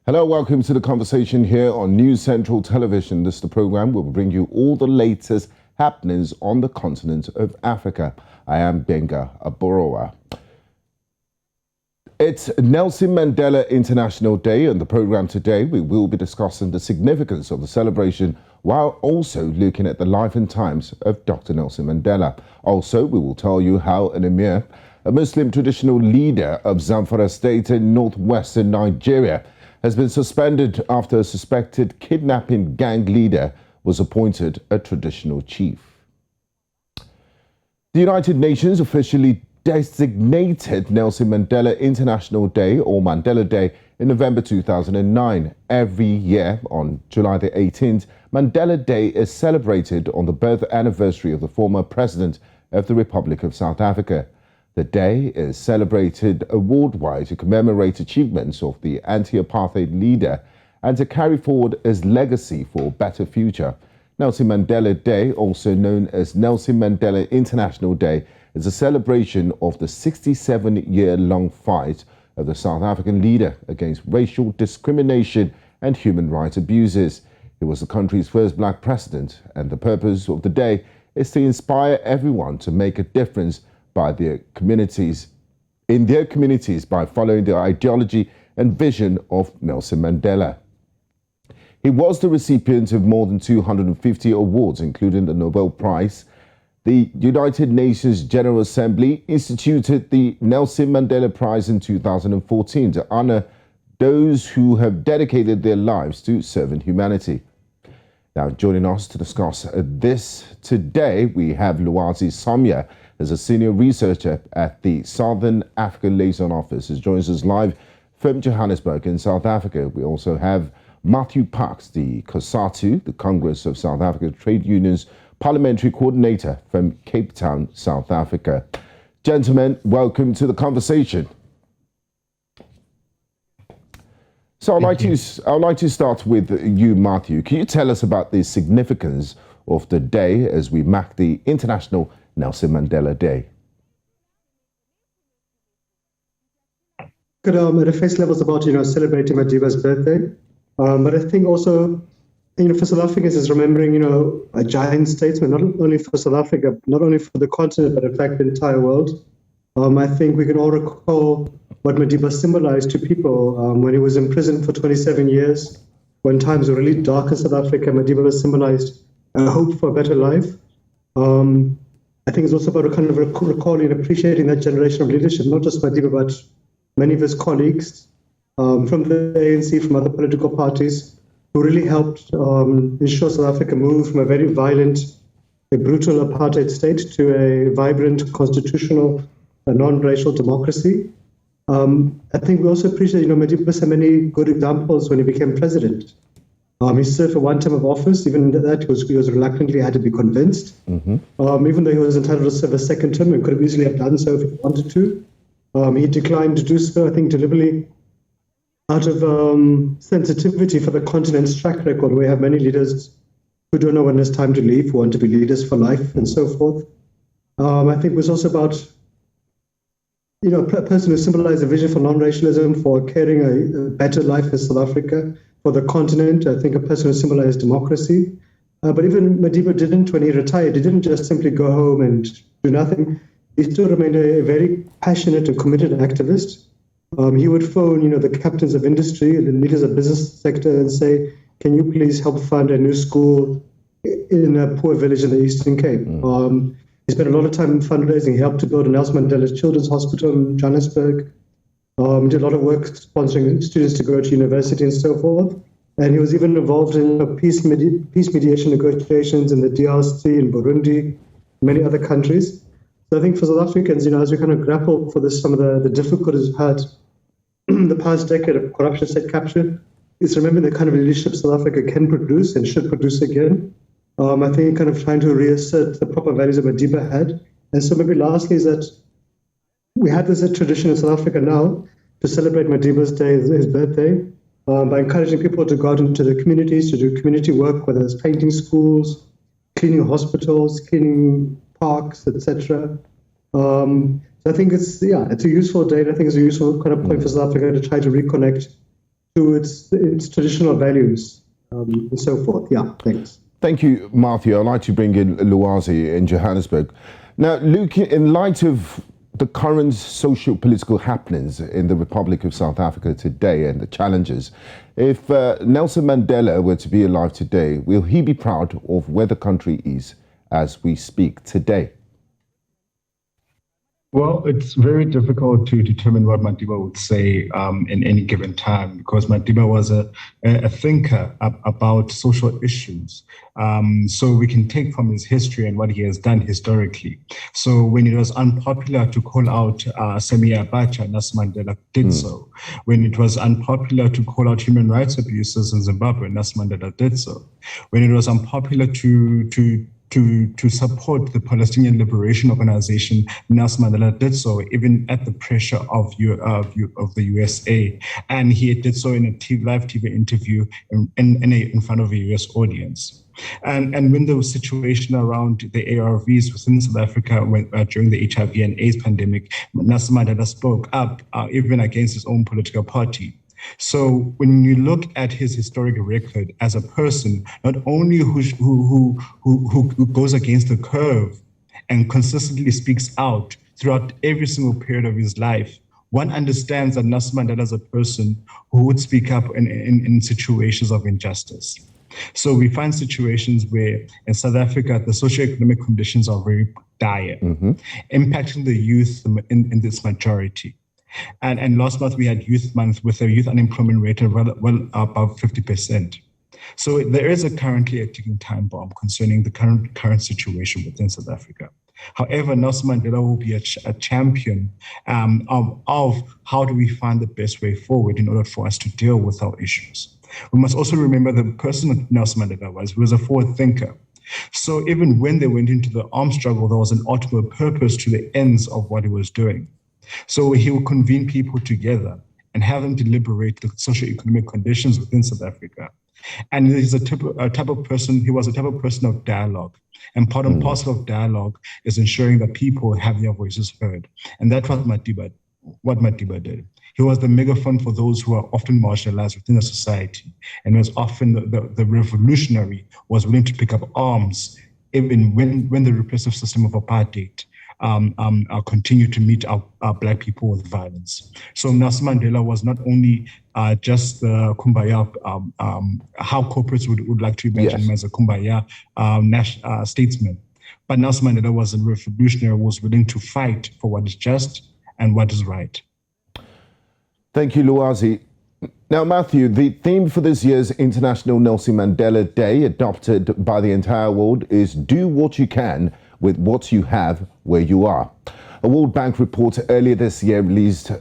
Hello, welcome to the conversation here on News Central Television. This is the program where we bring you all the latest happenings on the continent of Africa. I am Benga Aborowa. It's Nelson Mandela International Day, and the program today we will be discussing the significance of the celebration while also looking at the life and times of Dr. Nelson Mandela. Also, we will tell you how an emir, a Muslim traditional leader of Zamfara State in northwestern Nigeria, has been suspended after a suspected kidnapping gang leader was appointed a traditional chief. The United Nations officially designated Nelson Mandela International Day, or Mandela Day, in November 2009. Every year on July the 18th, Mandela Day is celebrated on the birth anniversary of the former president of the Republic of South Africa. The day is celebrated worldwide to commemorate achievements of the anti-apartheid leader and to carry forward his legacy for a better future. Nelson Mandela Day, also known as Nelson Mandela International Day, is a celebration of the 67-year-long fight of the South African leader against racial discrimination and human rights abuses. He was the country's first black president, and the purpose of the day is to inspire everyone to make a difference by their communities, by following the ideology and vision of Nelson Mandela. He was the recipient of more than 250 awards, including the Nobel Prize. The United Nations General Assembly instituted the Nelson Mandela Prize in 2014 to honor those who have dedicated their lives to serving humanity. Now, joining us to discuss this today, we have Luwazi Samia, as a senior researcher at the Southern African Liaison Office, who joins us live from Johannesburg in South Africa. We also have Matthew Parks, the COSATU, the Congress of South Africa Trade Unions Parliamentary Coordinator from Cape Town, South Africa. Gentlemen, welcome to the conversation. So I'd like to start with you, Matthew. Can you tell us about the significance of the day as we mark the International Nelson Mandela Day? Good. At a face level, it's about celebrating Madiba's birthday, but I think also for South Africans is remembering a giant statesman, not only for South Africa, not only for the continent, but in fact the entire world. I think we can all recall what Madiba symbolized to people when he was in prison for 27 years. When times were really dark in South Africa, Madiba symbolized a hope for a better life. I think it's also about kind of recalling and appreciating that generation of leadership, not just Madiba, but many of his colleagues from the ANC, from other political parties, who really helped ensure South Africa moved from a very violent, a brutal apartheid state to a vibrant, constitutional, non-racial democracy. I think we also appreciate, Madiba had many good examples when he became president. He served for one term of office. Even that he was reluctantly had to be convinced. Even though he was entitled to serve a second term and could have easily have done so if he wanted to, he declined to do so. I think deliberately out of sensitivity for the continent's track record. We have many leaders who don't know when it's time to leave, who want to be leaders for life, and so forth. I think it was also about a person who symbolized a vision for non-racialism, for caring a better life in South Africa, for the continent. I think a person who symbolized democracy. But even Madiba didn't, when he retired, he didn't just simply go home and do nothing. He still remained a very passionate and committed activist. He would phone, the captains of industry and the leaders of business sector and say, can you please help fund a new school in a poor village in the Eastern Cape? He spent a lot of time in fundraising. He helped to build a Nelson Mandela Children's Hospital in Johannesburg. Did a lot of work sponsoring students to go to university and so forth. And he was even involved in peace mediation negotiations in the DRC, in Burundi, many other countries. So I think for South Africans, as we kind of grapple for some of the difficulties we've had in the past decade of corruption, state capture, is remembering the kind of leadership South Africa can produce and should produce again. I think kind of trying to reassert the proper values that Madiba had. And so maybe lastly is that we had this tradition in South Africa now to celebrate Madiba's day, his birthday, by encouraging people to go out into the communities, to do community work, whether it's painting schools, cleaning hospitals, cleaning parks, etc. So I think it's a useful day. And I think it's a useful kind of point for South Africa to try to reconnect to its traditional values and so forth. Yeah, thanks. Thank you, Matthew. I'd like to bring in Luazi in Johannesburg. Now, Luke, in light of the current socio-political happenings in the Republic of South Africa today and the challenges, if Nelson Mandela were to be alive today, will he be proud of where the country is as we speak today? Well, it's very difficult to determine what Madiba would say in any given time, because Madiba was a thinker about social issues. So we can take from his history and what he has done historically. So when it was unpopular to call out Samia Abacha, Nelson Mandela did so. When it was unpopular to call out human rights abuses in Zimbabwe, Nelson Mandela did so. When it was unpopular to support the Palestinian Liberation Organization, Nelson Mandela did so, even at the pressure of the USA. And he did so in a live TV interview in front of a US audience. And when there was situation around the ARVs within South Africa during the HIV and AIDS pandemic, Nelson Mandela spoke up even against his own political party. So when you look at his historic record as a person, not only who goes against the curve and consistently speaks out throughout every single period of his life, one understands that Nelson Mandela is a person who would speak up in situations of injustice. So we find situations where in South Africa, the socioeconomic conditions are very dire, impacting the youth in this majority. And last month we had Youth Month with a youth unemployment rate of well above 50%. So there is currently a ticking time bomb concerning the current situation within South Africa. However, Nelson Mandela will be a champion of how do we find the best way forward in order for us to deal with our issues. We must also remember the person that Nelson Mandela was a forward thinker. So even when they went into the armed struggle, there was an ultimate purpose to the ends of what he was doing. So he will convene people together and have them deliberate the socio-economic conditions within South Africa. And he's a type of person, he was a type of person of dialogue. And part and parcel of dialogue is ensuring that people have their voices heard. And that's what Madiba did. He was the megaphone for those who are often marginalized within the society. And was often the revolutionary was willing to pick up arms even when the repressive system of apartheid continue to meet our Black people with violence. So Nelson Mandela was not only just the kumbaya, how corporates would like to imagine him as a kumbaya statesman, but Nelson Mandela was a revolutionary who was willing to fight for what is just and what is right. Thank you, Luazi. Now, Matthew, the theme for this year's International Nelson Mandela Day, adopted by the entire world, is do what you can with what you have where you are. A World Bank report earlier this year released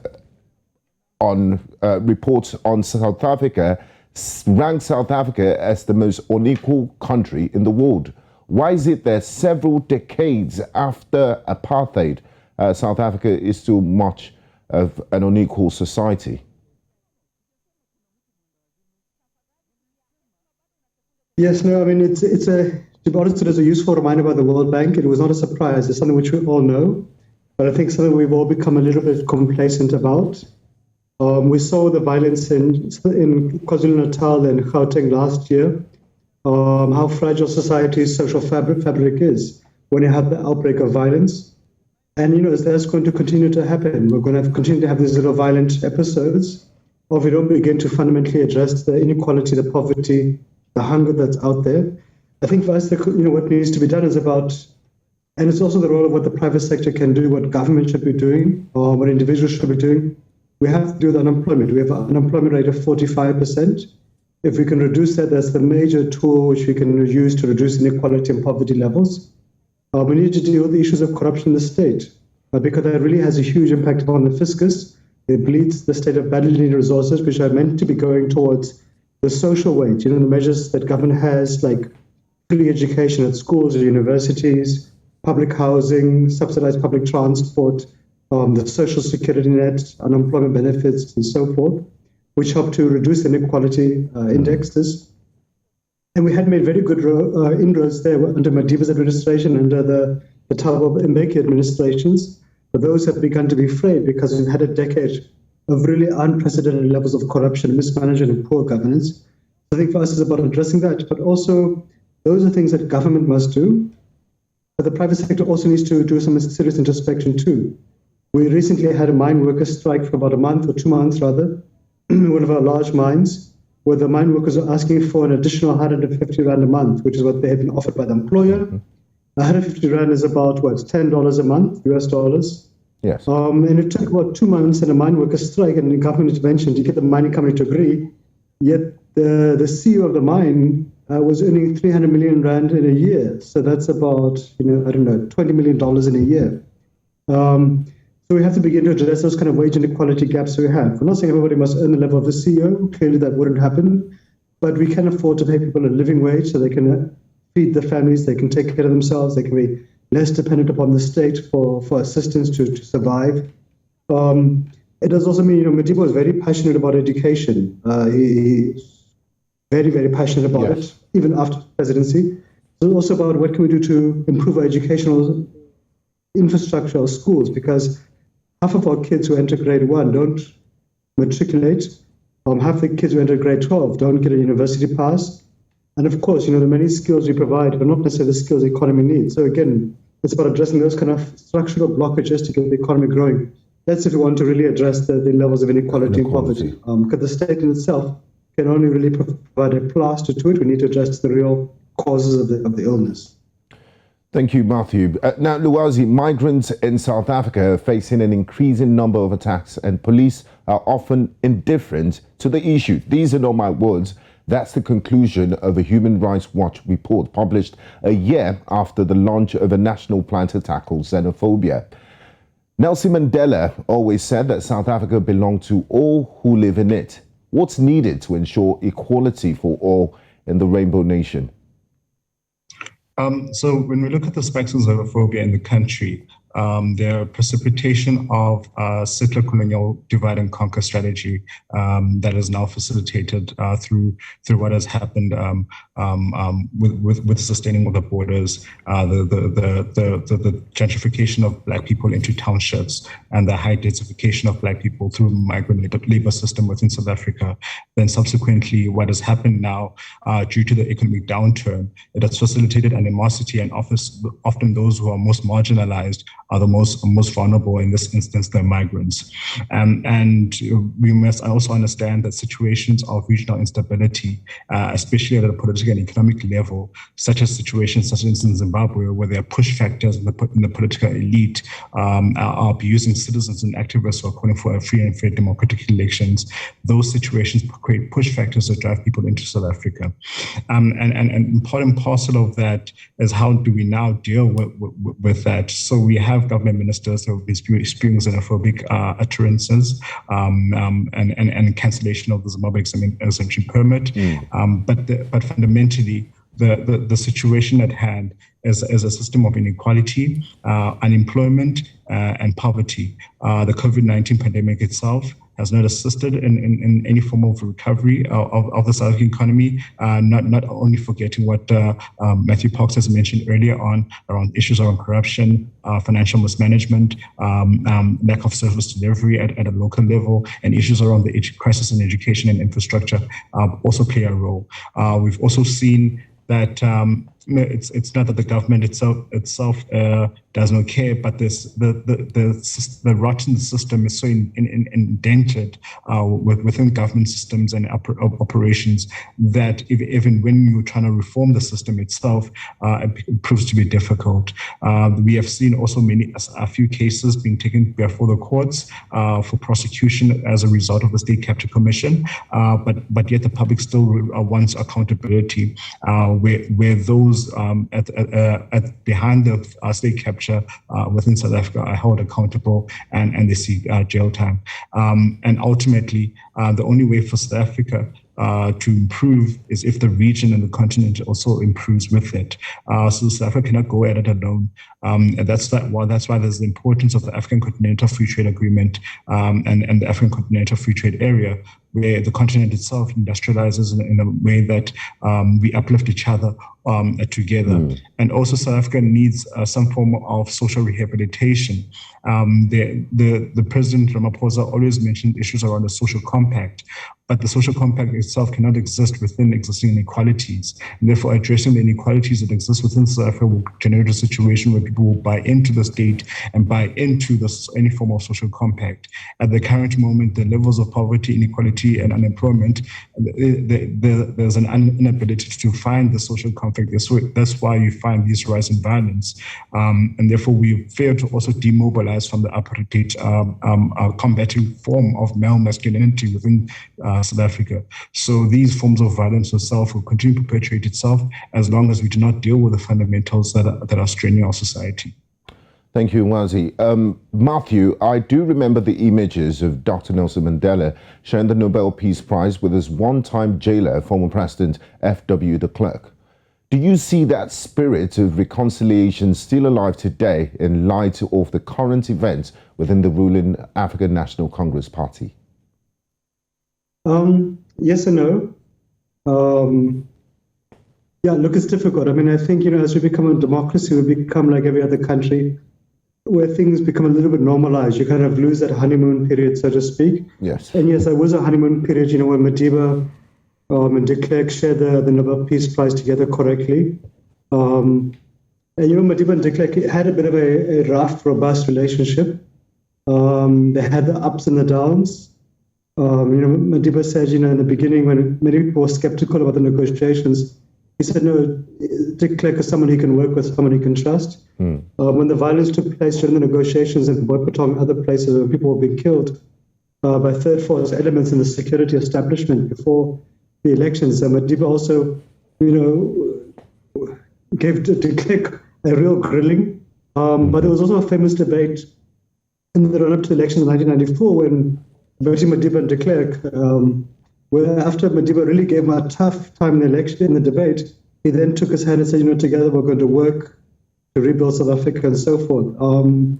on reports on South Africa ranked South Africa as the most unequal country in the world. Why is it that several decades after apartheid, South Africa is still much of an unequal society? Yes, no, I mean, to be honest, it is a useful reminder by the World Bank. It was not a surprise. It's something which we all know, but I think something we've all become a little bit complacent about. We saw the violence in KwaZulu-Natal and Gauteng last year, how fragile society's social fabric is when you have the outbreak of violence. And, that's going to continue to happen. We're going to continue to have these little violent episodes, or if we don't begin to fundamentally address the inequality, the poverty, the hunger that's out there. I think for us, what needs to be done is about, and it's also the role of what the private sector can do, what government should be doing, or what individuals should be doing. We have to do with unemployment. We have an unemployment rate of 45%. If we can reduce that, that's the major tool which we can use to reduce inequality and poverty levels. We need to deal with the issues of corruption in the state, because that really has a huge impact upon the fiscus. It bleeds the state of badly needed resources, which are meant to be going towards the social wage, the measures that government has, like free education at schools or universities, public housing, subsidized public transport, the social security net, unemployment benefits, and so forth, which help to reduce inequality indexes. And we had made very good inroads there under Madiba's administration, under the Thabo Mbeki administrations, but those have begun to be frayed because we've had a decade of really unprecedented levels of corruption, mismanagement, and poor governance. I think for us it's about addressing that, but also those are things that government must do, but the private sector also needs to do some serious introspection too. We recently had a mine workers strike for about a month or 2 months rather, in one of our large mines, where the mine workers are asking for an additional 150 Rand a month, which is what they have been offered by the employer. 150 Rand is about, what, $10 a month, US dollars. Yes. And it took about 2 months and a mine workers strike and government intervention to get the mining company to agree. Yet the CEO of the mine was earning 300 million Rand in a year. So that's about, $20 million in a year. So we have to begin to address those kind of wage inequality gaps we have. We're not saying everybody must earn the level of the CEO. Clearly that wouldn't happen. But we can afford to pay people a living wage so they can feed their families, they can take care of themselves, they can be less dependent upon the state for assistance to survive. It does also mean, Madiba is very passionate about education. He's very, very passionate about it, even after presidency. It's also about what can we do to improve our educational infrastructure of schools, because half of our kids who enter grade 1 don't matriculate. Half the kids who enter grade 12 don't get a university pass. And of course, the many skills we provide are not necessarily the skills the economy needs. So again, it's about addressing those kind of structural blockages to get the economy growing. That's if we want to really address the levels of inequality and poverty. Because the state in itself can only really provide a plaster to it. We need to address the real causes of the illness. Thank you, Matthew. Now, Luwazi, migrants in South Africa are facing an increasing number of attacks, and police are often indifferent to the issue. These are not my words. That's the conclusion of a Human Rights Watch report published a year after the launch of a national plan to tackle xenophobia. Nelson Mandela always said that South Africa belonged to all who live in it. What's needed to ensure equality for all in the Rainbow Nation? So when we look at the spectrum of xenophobia in the country, there are precipitation of settler colonial divide and conquer strategy that is now facilitated through what has happened with sustaining of the borders, the gentrification of Black people into townships, and the high densification of Black people through migrant labor system within South Africa. Then subsequently, what has happened now, due to the economic downturn, it has facilitated animosity, and often those who are most marginalized are the most vulnerable. In this instance, the migrants. And we must also understand that situations of regional instability, especially at a political and economic level, such as situations such as in Zimbabwe, where there are push factors in the political elite, are abusing citizens and activists who are calling for free and fair democratic elections. Those situations create push factors that drive people into South Africa. And part and parcel of that is how do we now deal with that? So we have government ministers who have been spewing xenophobic utterances and cancellation of the Zimbabwe exemption permit. But fundamentally, the situation at hand is a system of inequality, unemployment, and poverty. The COVID-19 pandemic itself has not assisted in any form of recovery of the South African economy, not only forgetting what Matthew Parks has mentioned earlier on around issues around corruption, financial mismanagement, lack of service delivery at a local level, and issues around the crisis in education and infrastructure also play a role. We've also seen that it's not that the government itself does not care, but the rotten system is so indented within government systems and operations that even when you're trying to reform the system itself, it proves to be difficult. We have seen also a few cases being taken before the courts for prosecution as a result of the State Capture Commission, but yet the public still wants accountability, where those behind the state capture within South Africa are held accountable and they see jail time. And ultimately, the only way for South Africa to improve is if the region and the continent also improves with it. So South Africa cannot go at it alone. And that's why there's the importance of the African Continental Free Trade Agreement and the African Continental Free Trade Area, where the continent itself industrializes in a way that we uplift each other together. And also South Africa needs some form of social rehabilitation. The President Ramaphosa always mentioned issues around the social compact, but the social compact itself cannot exist within existing inequalities. And therefore, addressing the inequalities that exist within South Africa will generate a situation where people will buy into the state and buy into any form of social compact. At the current moment, the levels of poverty, inequality, and unemployment, there's an inability to find the social compact. That's why you find this rise in violence. And therefore, we fail to also demobilize from the apartheid combating form of male masculinity within South Africa. So these forms of violence itself will continue to perpetuate itself as long as we do not deal with the fundamentals that are straining our society. Thank you, Nwazi. Matthew, I do remember the images of Dr. Nelson Mandela sharing the Nobel Peace Prize with his one-time jailer, former President F.W. de Klerk. Do you see that spirit of reconciliation still alive today in light of the current events within the ruling African National Congress Party? Yes and no. Yeah, look, it's difficult. I mean, I think, as we become a democracy, we become like every other country where things become a little bit normalized. You kind of lose that honeymoon period, so to speak. Yes. And yes, there was a honeymoon period, when Madiba and de Klerk shared the Nobel Peace Prize together correctly. And, Madiba and de Klerk had a bit of a rough, robust relationship. They had the ups and the downs. Madiba said, in the beginning, when many people were skeptical about the negotiations, he said, no, de Klerk is someone he can work with, someone he can trust. When the violence took place during the negotiations in Boipatong and other places where people were being killed by third force elements in the security establishment before the elections, Madiba also, gave de Klerk a real grilling. But there was also a famous debate in the run-up to the elections in 1994 when between Madiba and de Klerk, where after Madiba really gave him a tough time in the election, in the debate, he then took his hand and said, together we're going to work to rebuild South Africa and so forth. And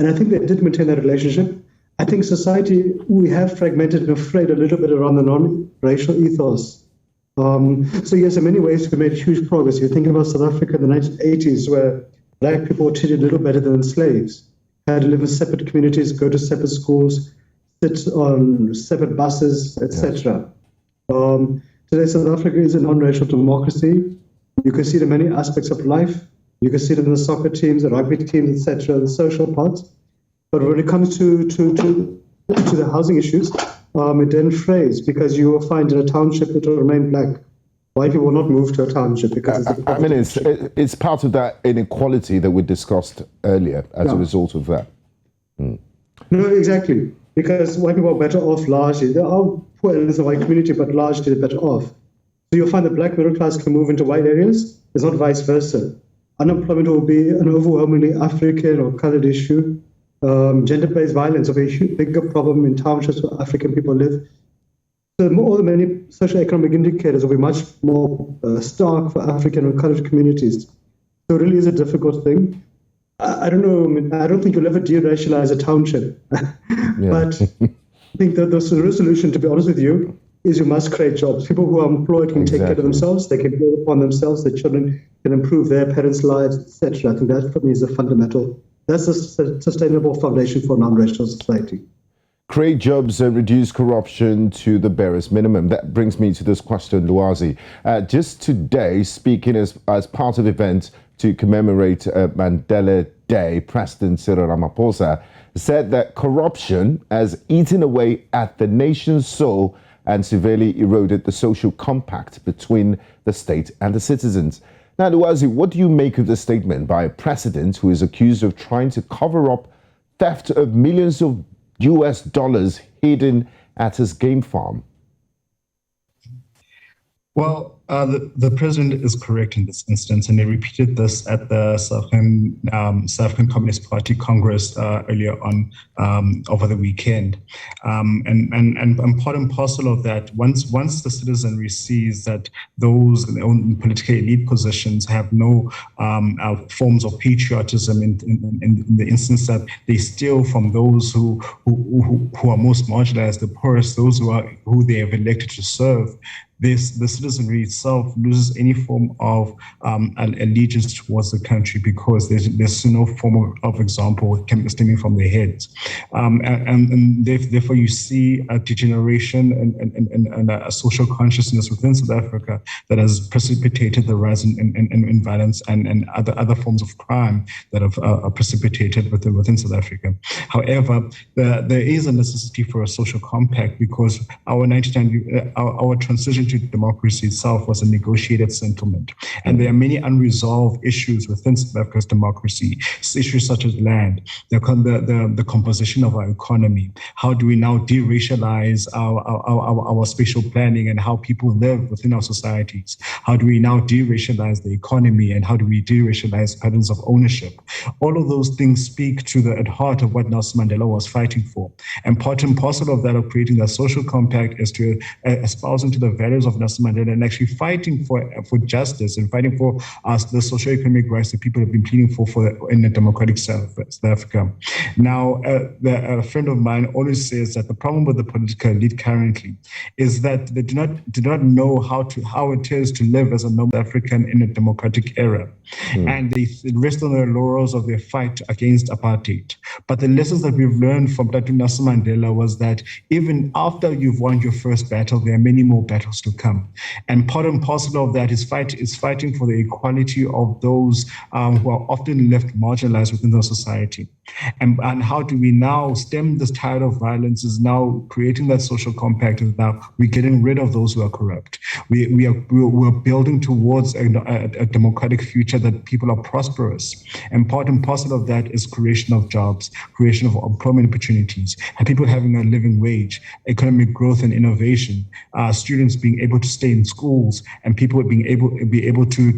I think they did maintain that relationship. I think society, we have fragmented and afraid a little bit around the non-racial ethos. So yes, in many ways, we made huge progress. You think about South Africa in the 1980s, where Black people were treated a little better than slaves, had to live in separate communities, go to separate schools, sit on separate buses, etc. Today, South Africa is a non-racial democracy. You can see it in many aspects of life. You can see it in the soccer teams, the rugby teams, etc., the social parts. But when it comes to the housing issues, it then frays, because you will find in a township it will remain Black. White people will not move to a township because it's part of that inequality that we discussed earlier as a result of that. No, exactly. Because white people are better off largely. There are poor elements of the white community, but largely they're better off. So you'll find the Black middle class can move into white areas. It's not vice versa. Unemployment will be an overwhelmingly African or colored issue. Gender-based violence will be a bigger problem in townships where African people live. So all the many socioeconomic indicators will be much more stark for African or colored communities. So it really is a difficult thing. I don't know. I don't think you'll ever de-racialize a township. But I think that the real solution, to be honest with you, is you must create jobs. People who are employed can take care of themselves. They can build upon themselves. Their children can improve their parents' lives, etc. I think that, for me, is a fundamental. That's a sustainable foundation for a non-racial society. Create jobs and reduce corruption to the barest minimum. That brings me to this question, Nwazi. Just today, speaking as part of events to commemorate Mandela Day, President Cyril Ramaphosa said that corruption has eaten away at the nation's soul and severely eroded the social compact between the state and the citizens. Now, Nwazi, what do you make of the statement by a president who is accused of trying to cover up theft of millions of US dollars hidden at his game farm? Well, The president is correct in this instance, and he repeated this at the South African Communist Party Congress earlier on over the weekend. And part and parcel of that, once the citizenry sees that those in political elite positions have no forms of patriotism in the instance that they steal from those who are most marginalized, the poorest, those who they have elected to serve, the citizenry itself loses any form of allegiance towards the country, because there's no form of example stemming from their heads. And therefore you see a degeneration and a social consciousness within South Africa that has precipitated the rise in violence and other forms of crime that have precipitated within South Africa. However, there is a necessity for a social compact, because our transition to democracy itself was a negotiated settlement. And there are many unresolved issues within South Africa's democracy, issues such as land, the composition of our economy. How do we now de-racialize our spatial planning and how people live within our societies? How do we now de-racialize the economy, and how do we de-racialize patterns of ownership? All of those things speak to the heart of what Nelson Mandela was fighting for. And part and parcel of that, of creating that social compact, is to espouse into the values of Nelson Mandela and actually fighting for justice and fighting for the socio-economic rights that people have been pleading for in the democratic South Africa. Now, a friend of mine always says that the problem with the political elite currently is that they do not know how it is to live as a normal African in a democratic era. And they rest on the laurels of their fight against apartheid. But the lessons that we've learned from Dr. Nelson Mandela was that even after you've won your first battle, there are many more battles to come. And part and parcel of that is fighting for the equality of those who are often left marginalized within the society. And how do we now stem this tide of violence is now creating that social compact, and now we're getting rid of those who are corrupt. We are building towards a democratic future that people are prosperous. And part and parcel of that is creation of jobs, creation of employment opportunities, and people having a living wage, economic growth and innovation, students being able to stay in schools, and people being able to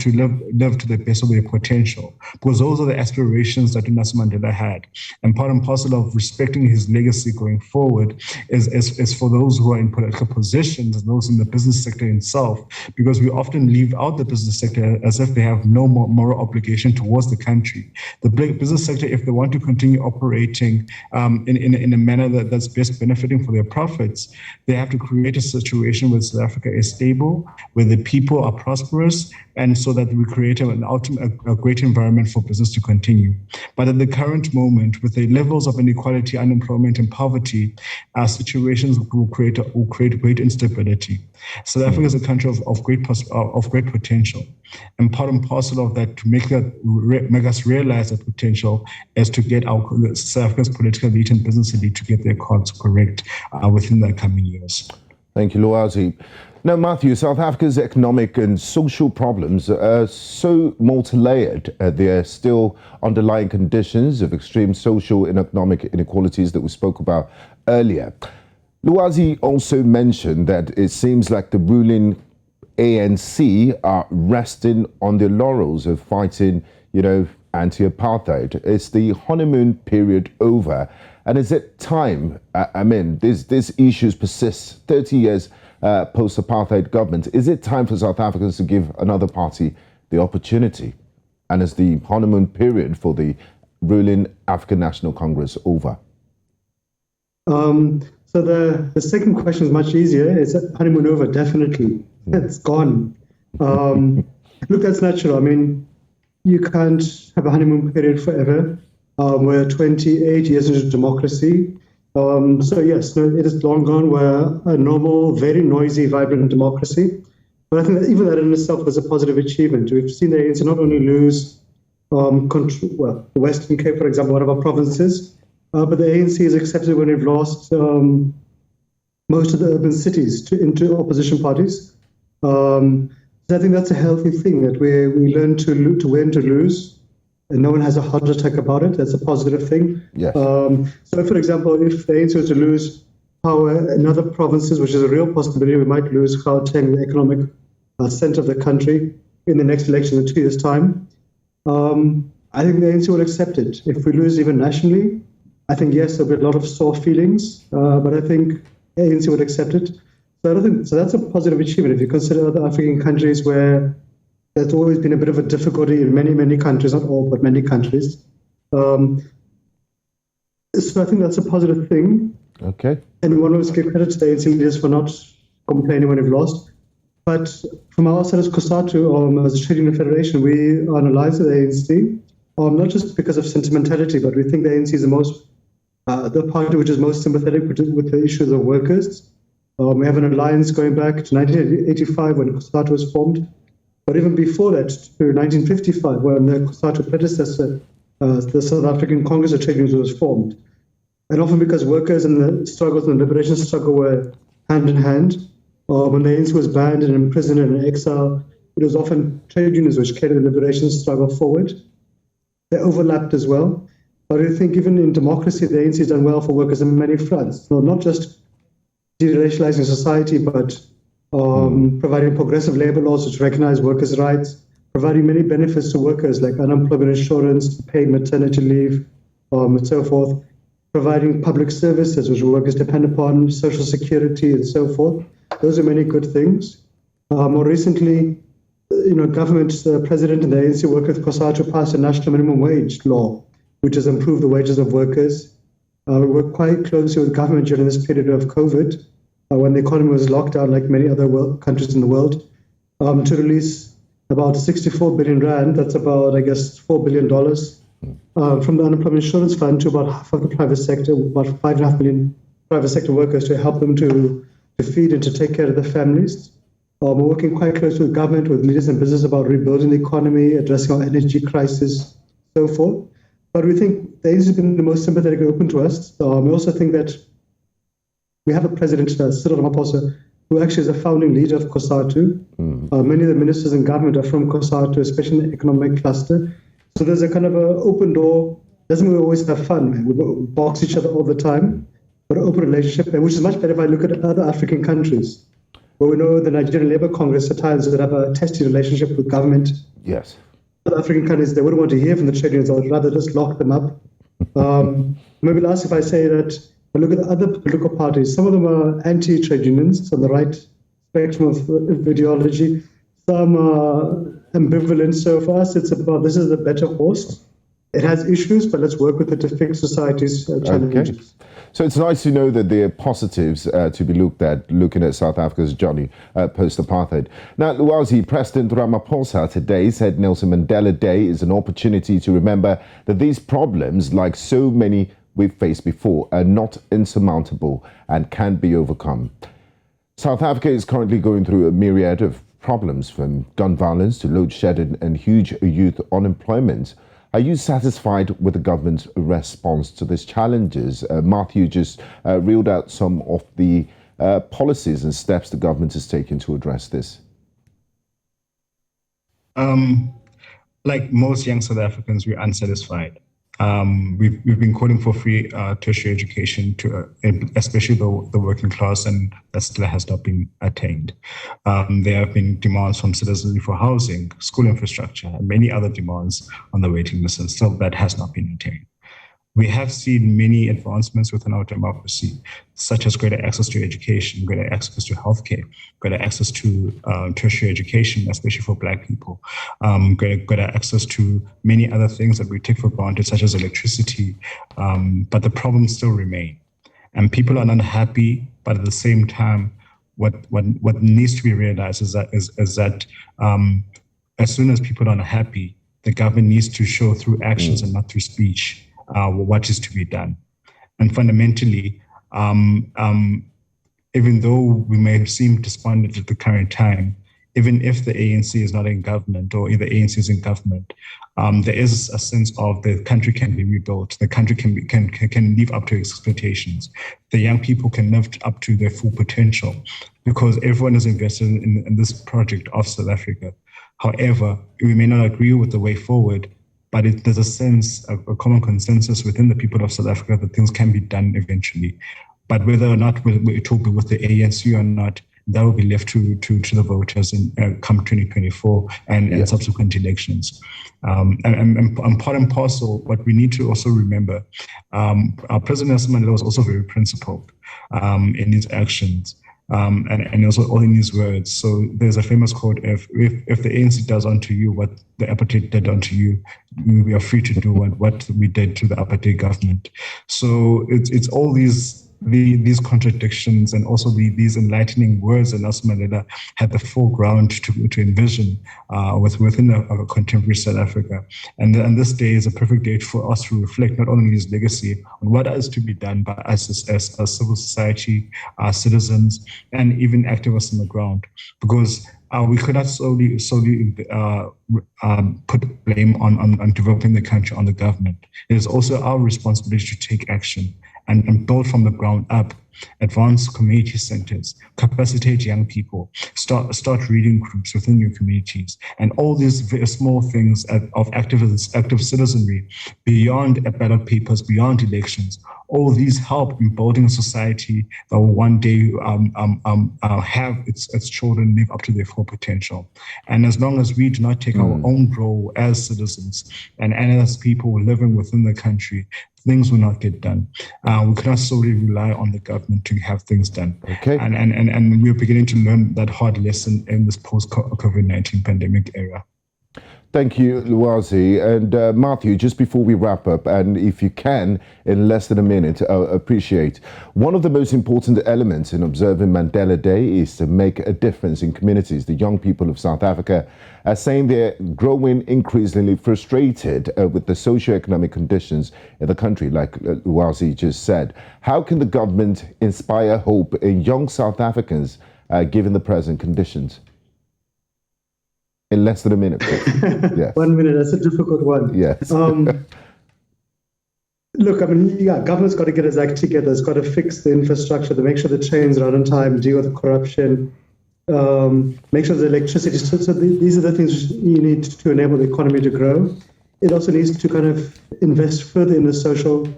live to the best of their potential. Because those are the aspirations that Nelson Mandela had. And part and parcel of respecting his legacy going forward is for those who are in political positions and those in the business sector itself, because we often leave out the business sector as if they have no moral obligation towards the country. The business sector, if they want to continue operating in a manner that's best benefiting for their profits, they have to create a situation where South Africa is stable, where the people are prosperous, and so that we create a great environment for business to continue. But at the current moment, with the levels of inequality, unemployment, and poverty, situations will create great instability. South Africa is a country of great potential, and part and parcel of that, to make us realize that potential, is to get South Africa's political elite and business elite to get their cards correct within the coming years. Thank you, Lwazi. Now, Matthew, South Africa's economic and social problems are so multi-layered. There are still underlying conditions of extreme social and economic inequalities that we spoke about earlier. Lwazi also mentioned that it seems like the ruling ANC are resting on their laurels of fighting, anti-apartheid. Is the honeymoon period over? And is it time, these issues persist 30 years post-apartheid government. Is it time for South Africans to give another party the opportunity? And is the honeymoon period for the ruling African National Congress over? So the second question is much easier. Is that honeymoon over? Definitely. It's gone. Look, that's natural. I mean, you can't have a honeymoon period forever. We're 28 years into democracy. So yes, it is long gone. We're a normal, very noisy, vibrant democracy. But I think that even that in itself is a positive achievement. We've seen the ANC not only lose the Western Cape, for example, one of our provinces, but the ANC has accepted when they've lost most of the urban cities into opposition parties. So I think that's a healthy thing, that we learn to win, to lose. And no one has a heart attack about it. That's a positive thing. Yes. So, for example, if the ANC was to lose power in other provinces, which is a real possibility, we might lose Gauteng, the economic centre of the country in the next election in 2 years' time, I think the ANC will accept it. If we lose even nationally, I think, yes, there'll be a lot of sore feelings, but I think the ANC would accept it. So that's a positive achievement. If you consider other African countries where there's always been a bit of a difficulty in many, many countries, not all, but many countries. So I think that's a positive thing. Okay. And we want to give credit to the ANC leaders for not complaining when they've lost. But from our side as COSATU, as a trade union federation, we are allies with the ANC, not just because of sentimentality, but we think the ANC is the party which is most sympathetic with the issues of workers. We have an alliance going back to 1985 when COSATU was formed, but even before that to 1955 when the COSATU predecessor, the South African Congress of Trade Unions, was formed. And often because workers and the struggles and the liberation struggle were hand in hand, when the ANC was banned and imprisoned and in exile, it was often trade unions which carried the liberation struggle forward. They overlapped as well. But I think even in democracy, the ANC has done well for workers on many fronts. So not just deracializing society, but providing progressive labor laws which recognize workers' rights, providing many benefits to workers like unemployment insurance, paid maternity leave, and so forth, providing public services which workers depend upon, social security, and so forth. Those are many good things. More recently, government, the president and the ANC work with COSATU passed a national minimum wage law, which has improved the wages of workers. We worked quite closely with government during this period of COVID, when the economy was locked down like many other countries in the world, to release about 64 billion rand, that's about, I guess, $4 billion, from the unemployment insurance fund to about half of the private sector, about 5.5 million private sector workers, to help them to feed and to take care of their families. We're working quite closely with government, with leaders in business about rebuilding the economy, addressing our energy crisis, so forth. But we think the ANC has been the most sympathetic and open to us. We also think that we have a president, Cyril Ramaphosa, who actually is a founding leader of COSATU. Many of the ministers in government are from COSATU, especially in the economic cluster. So there's a kind of an open door. Doesn't mean we always have fun, man. We box each other all the time, but an open relationship, and which is much better if I look at other African countries, where we know the Nigerian Labour Congress at times would have a testy relationship with government. Yes. Other African countries, they wouldn't want to hear from the trade unions. I would rather just lock them up. Maybe last, if I say that, I look at the other political parties. Some of them are anti-trade unions on the right spectrum of ideology. Some are ambivalent. So for us, it's about this is the better horse. It has issues, but let's work with it to fix society's challenges. Okay. So it's nice to know that there are positives to be looked at, looking at South Africa's journey post-apartheid. Now, Luwazi, President Ramaphosa today said Nelson Mandela Day is an opportunity to remember that these problems, like so many we've faced before, are not insurmountable and can be overcome. South Africa is currently going through a myriad of problems, from gun violence to load shedding and huge youth unemployment. Are you satisfied with the government's response to these challenges? Matthew just reeled out some of the policies and steps the government is taking to address this. Like most young South Africans, we're unsatisfied. We've been calling for free tertiary education to especially the working class, and that still has not been attained. There have been demands from citizens for housing, school infrastructure, and many other demands on the waiting list, and still that has not been attained. We have seen many advancements within our democracy, such as greater access to education, greater access to healthcare, greater access to tertiary education, especially for Black people, greater access to many other things that we take for granted, such as electricity, but the problems still remain. And people are not happy, but at the same time, what needs to be realized is that as soon as people are not happy, the government needs to show through actions and not through speech what is to be done. And fundamentally, even though we may seem despondent at the current time, even if the ANC is not in government or if the ANC is in government, there is a sense of the country can be rebuilt, the country can live up to its expectations, the young people can live up to their full potential, because everyone is invested in this project of South Africa. However, we may not agree with the way forward, but there's a sense, a common consensus within the people of South Africa that things can be done eventually. But whether or not it will be with the ANC or not, that will be left to the voters in come 2024 and subsequent elections. And part and parcel, what we need to also remember, our President Nelson Mandela was also very principled in his actions. And also all in his words. So there's a famous quote: if the ANC does unto you what the apartheid did unto you, we are free to do what we did to the apartheid government. So it's all these contradictions and also these enlightening words that Nelson Mandela had the foreground to envision within a contemporary South Africa. And this day is a perfect day for us to reflect not only on his legacy, on what is to be done by us as civil society, citizens, and even activists on the ground. Because we could not solely put blame on developing the country on the government. It is also our responsibility to take action and build from the ground up, advance community centers, capacitate young people, start reading groups within your communities, and all these very small things of active citizenry beyond ballot papers, beyond elections. All these help in building a society that will one day have its children live up to their full potential. And as long as we do not take our own role as citizens and as people living within the country, things will not get done. We cannot solely rely on the government to have things done. Okay. And we're beginning to learn that hard lesson in this post-COVID-19 pandemic era. Thank you, Luwazi. And Matthew, just before we wrap up, and if you can, in less than a minute, appreciate. One of the most important elements in observing Mandela Day is to make a difference in communities. The young people of South Africa are saying they're growing increasingly frustrated with the socio-economic conditions in the country, like Luwazi just said. How can the government inspire hope in young South Africans given the present conditions? In less than a minute, please. Yes. 1 minute, that's a difficult one. Yes. Look, I mean, government's got to get its act together. It's got to fix the infrastructure, to make sure the trains run on time, deal with corruption, make sure the electricity. So these are the things you need to enable the economy to grow. It also needs to kind of invest further in the social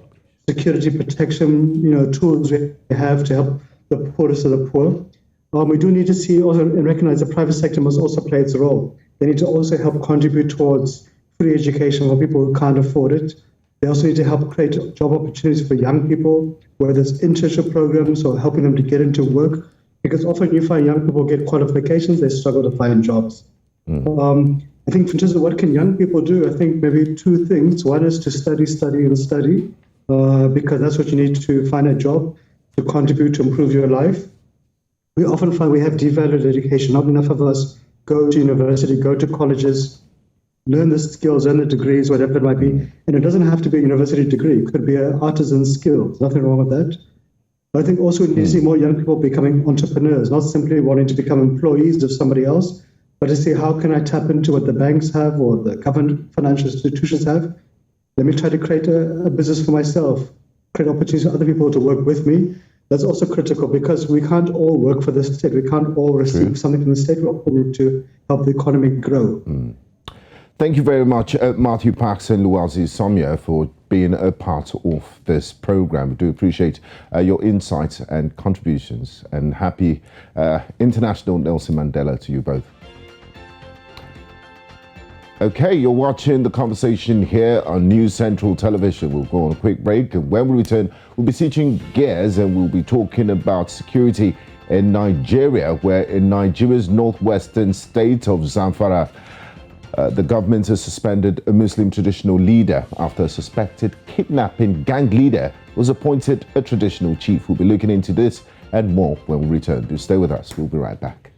security protection, tools we have to help the poorest of the poor. We do need to see also and recognize the private sector must also play its role. They need to also help contribute towards free education for people who can't afford it. They also need to help create job opportunities for young people, whether it's internship programs or helping them to get into work. Because often you find young people get qualifications, they struggle to find jobs. I think in terms of what can young people do, I think maybe two things. One is to study, because that's what you need to find a job, to contribute, to improve your life. We often find we have devalued education. Not enough of us go to university, go to colleges, learn the skills, earn the degrees, whatever it might be. And it doesn't have to be a university degree. It could be an artisan skill. There's nothing wrong with that. But I think also we need to see more young people becoming entrepreneurs, not simply wanting to become employees of somebody else, but to see how can I tap into what the banks have or the government financial institutions have. Let me try to create a business for myself, create opportunities for other people to work with me. That's also critical because we can't all work for the state. We can't all receive something from the state. We all need to help the economy grow. Thank you very much, Matthew Pax and Luwazi Somya, for being a part of this program. We do appreciate your insights and contributions, and happy International Nelson Mandela to you both. Okay, you're watching the conversation here on News Central Television. We'll go on a quick break, and when we return, we'll be switching gears and we'll be talking about security in Nigeria, where in Nigeria's northwestern state of Zamfara, the government has suspended a Muslim traditional leader after a suspected kidnapping gang leader was appointed a traditional chief. We'll be looking into this and more when we return. Do stay with us. We'll be right back.